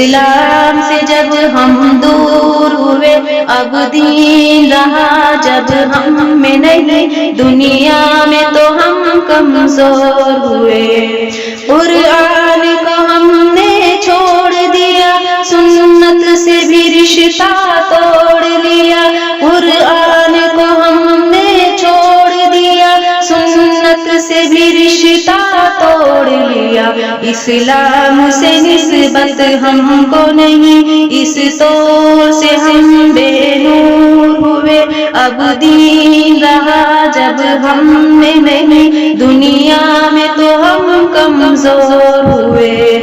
اسلام سے جب ہم دور ہوئے اب دین رہا جب ہم میں نہیں دنیا میں تو ہم کمزور ہوئے قرآن کو ہم نے چھوڑ دیا سنت سے بھی رشتہ توڑ لیا قرآن کو ہم نے چھوڑ دیا سنت سے بھی رشتہ توڑ لیا اسلام سے نسبت ہم کو نہیں اس طور سے ہم بے نور ہوئے اب دین رہا جب ہم میں نہیں دنیا میں تو ہم کمزور ہوئے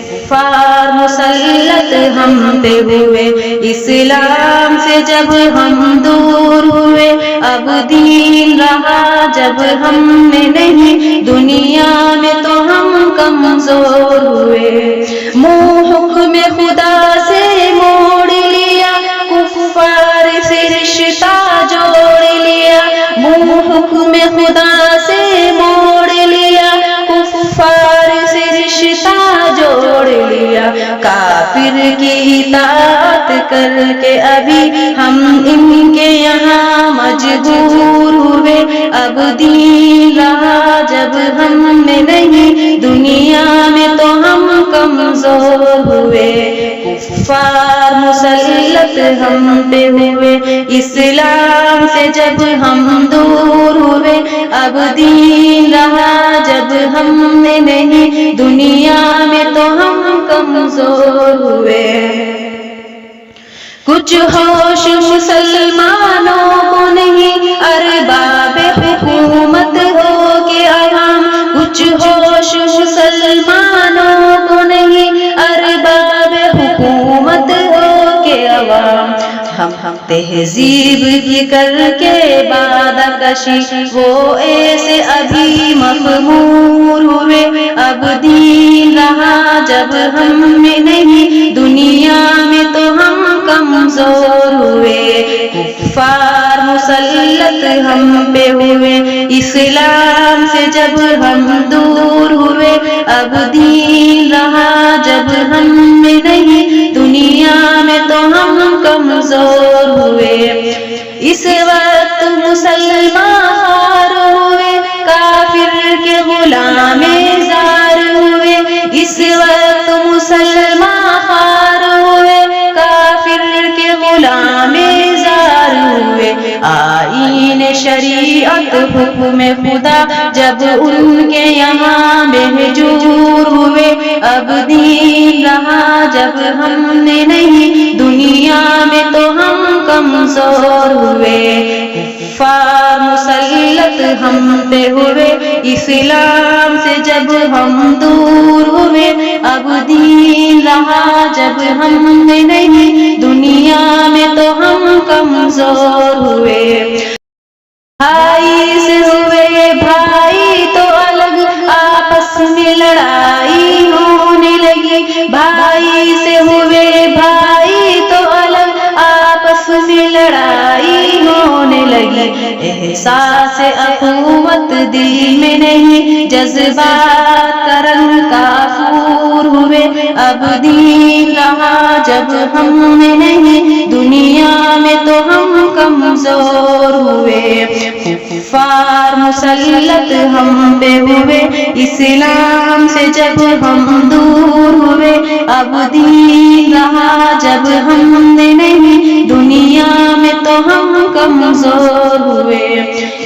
کفار مسلط ہم پہ ہوئے اسلام سے جب ہم دور ہوئے اب دین رہا جب ہم میں نہیں دنیا میں تو ہم کمزور ہوئے منہ حکم خدا سے موڑ لیا کفار سے رشتہ جوڑ لیا منہ حکم خدا سے موڑ لیا کفار سے رشتہ جوڑ لیا کافر کی اطاعت کر کے ابھی ہم ان کے یہاں مجبور ہوئے اب دین رہا جب ہم میں نہیں دنیا میں تو ہم کمزور ہوئے کفار مسلط ہم پہ ہوئے اسلام سے جب ہم دور ہوئے اب دین رہا جب ہم میں نہیں دنیا میں تو ہم کمزور ہوئے کچھ ہوش مسلمانوں کو نہیں ارباب حکومت ہو کے عوام کچھ ہوش مسلمانوں کو نہیں ارباب حکومت ہو کے عوام ہم تہذیب کی کر کے بادہ کشی وہ ایسے ابھی مخمور ہوئے اب دین رہا جب ہم میں نہیں دنیا میں تو ہم کمزور ہوئے کفار مسلط ہم پہ ہوئے اسلام سے جب ہم دور ہوئے اب دین رہا جب ہم میں نہیں دنیا میں تو ہم کمزور ہوئے اس وقت مسلمان خوار ہوئے کافر کے غلام زار ہوئے اس وقت مسلمان خوار ہوئے کافر کے غلام زار ہوئے آئین شریعت حکم خدا جب ان کے یہاں مہجور ہوئے اب دین رہا جب ہم نے نہیں دنیا میں تو ہم کمزور ہوئے کفار مسلط ہم پہ ہوئے اسلام سے جب ہم دور ہوئے اب دین رہا جب ہم نے نہیں دنیا میں تو ہم کمزور ہوئے بھائی سے ہوئے بھائی تو الگ آپس میں لڑائی ہونے لگی بھائی سے ہوئے بھائی تو الگ آپس میں لڑائی ہونے لگی احساس اخوت دل میں نہیں جذبات کا رنگ کافور ہوئے اب دین رہا جب ہم میں نہیں دنیا میں تو ہم کمزور ہوئے کفار مسلط ہم پہ ہوئے اسلام سے جب ہم دور ہوئے اب دین رہا جب ہم نے نہیں دنیا میں تو ہم کمزور ہوئے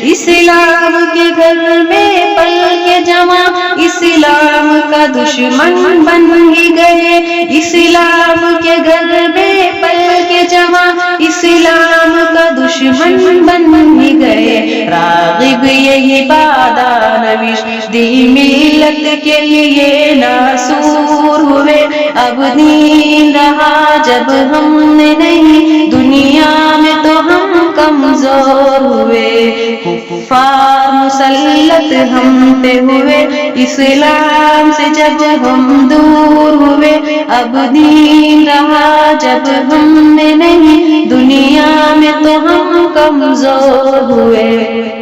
اسلام کے گھر میں پل کے جمع اسلام کا دشمن بن ہی گئے اسلام کے گھر میں پل کے جمع اسلام کا دشمن بن ہی گئے راغب یہی بادہ نویش دی ملت کے لیے ناسور ہوئے اب دین رہا جب ہم نے نہیں دنیا میں تو ہم کمزور ہوئے کفار مسلط ہم پہ ہوئے اسلام سے جب ہم دور ہوئے اب دین رہا جب ہم نے نہیں دنیا میں تو ہم کمزور ہوئے